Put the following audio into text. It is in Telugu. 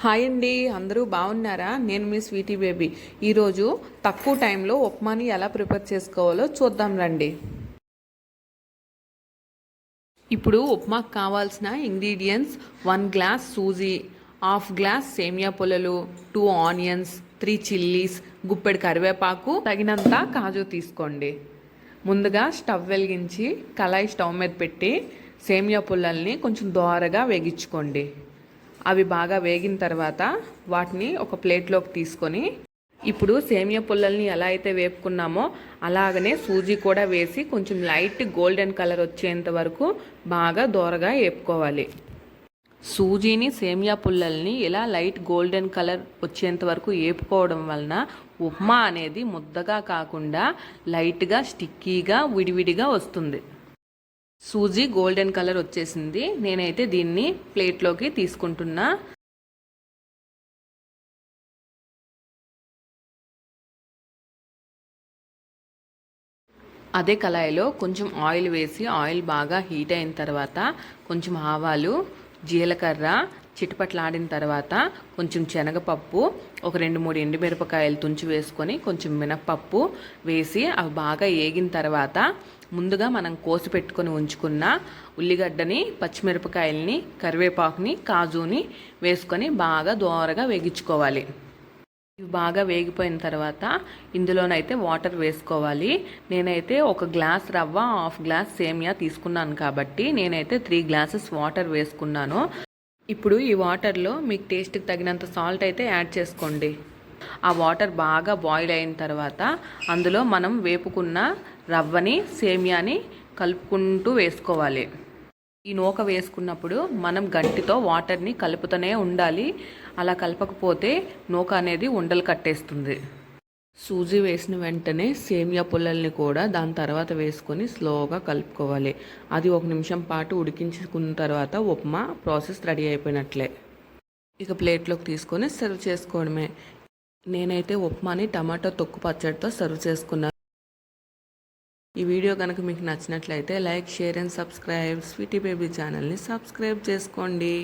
హాయ్ అండి, అందరూ బాగున్నారా? నేను మీ స్వీటీ బేబీ. ఈరోజు తక్కువ టైంలో ఉప్మాని ఎలా ప్రిపేర్ చేసుకోవాలో చూద్దాం రండి. ఇప్పుడు ఉప్మాకు కావాల్సిన ingredients: 1 glass sooji, half glass సేమియా పుల్లలు, 2 ఆనియన్స్, 3 చిల్లీస్, గుప్పెడు కరివేపాకు, తగినంత కాజు తీసుకోండి. ముందుగా స్టవ్ వెలిగించి కళాయి స్టవ్ మీద పెట్టి సేమియా పుల్లల్ని కొంచెం దోరగా వేగించుకోండి. అవి బాగా వేగిన తర్వాత వాటిని ఒక ప్లేట్లోకి తీసుకొని, ఇప్పుడు సేమియా పుల్లల్ని ఎలా అయితే వేపుకున్నామో అలాగనే సూజీ కూడా వేసి కొంచెం లైట్ గోల్డెన్ కలర్ వచ్చేంత వరకు బాగా దోరగా వేపుకోవాలి. సూజీని సేమియా పుల్లల్ని ఇలా లైట్ గోల్డెన్ కలర్ వచ్చేంత వరకు వేపుకోవడం వలన ఉప్మా అనేది ముద్దగా కాకుండా లైట్గా స్టిక్కీగా విడివిడిగా వస్తుంది. సూజీ గోల్డెన్ కలర్ వచ్చేసింది. నేనైతే దీన్ని ప్లేట్లోకి తీసుకుంటున్నా. అదే కళాయిలో కొంచెం ఆయిల్ వేసి ఆయిల్ బాగా హీట్ అయిన తర్వాత కొంచెం ఆవాలు, జీలకర్ర చిటపట్లాడిన తర్వాత కొంచెం శనగపప్పు, ఒక 2-3 ఎండుమిరపకాయలు తుంచి వేసుకొని కొంచెం మినప్పప్పు వేసి అవి బాగా వేగిన తర్వాత ముందుగా మనం కోసి పెట్టుకొని ఉంచుకున్న ఉల్లిగడ్డని, పచ్చిమిరపకాయలని, కరివేపాకుని, కాజుని వేసుకొని బాగా దోరగా వేగించుకోవాలి. ఇవి బాగా వేగిపోయిన తర్వాత ఇందులోనైతే వాటర్ వేసుకోవాలి. నేనైతే 1 గ్లాస్ రవ్వ, హాఫ్ గ్లాస్ సేమియా తీసుకున్నాను కాబట్టి నేనైతే 3 గ్లాసెస్ వాటర్ వేసుకున్నాను. ఇప్పుడు ఈ వాటర్లో మీకు టేస్ట్కి తగినంత సాల్ట్ అయితే యాడ్ చేసుకోండి. ఆ వాటర్ బాగా బాయిల్ అయిన తర్వాత అందులో మనం వేపుకున్న రవ్వని, సేమియాని కలుపుకుంటూ వేసుకోవాలి. ఈ నూక వేసుకున్నప్పుడు మనం గంటితో వాటర్ని కలుపుతూనే ఉండాలి. అలా కలపకపోతే నూక అనేది ఉండలు కట్టేస్తుంది. సూజీ వేసిన వెంటనే సేమియా పుల్లల్ని కూడా దాని తర్వాత వేసుకొని స్లోగా కలుపుకోవాలి. అది 1 నిమిషం పాటు ఉడికించుకున్న తర్వాత ఉప్మా ప్రాసెస్ రెడీ అయిపోయినట్లే. ఇక ప్లేట్లోకి తీసుకొని సర్వ్ చేసుకోవడమే. నేనైతే ఉప్మాని టమాటో తొక్కు పచ్చడితో సర్వ్ చేసుకున్నాను. ఈ వీడియో కనుక మీకు నచ్చినట్లయితే like, share and subscribe. Sweetie baby ఛానల్ని సబ్స్క్రైబ్ చేసుకోండి.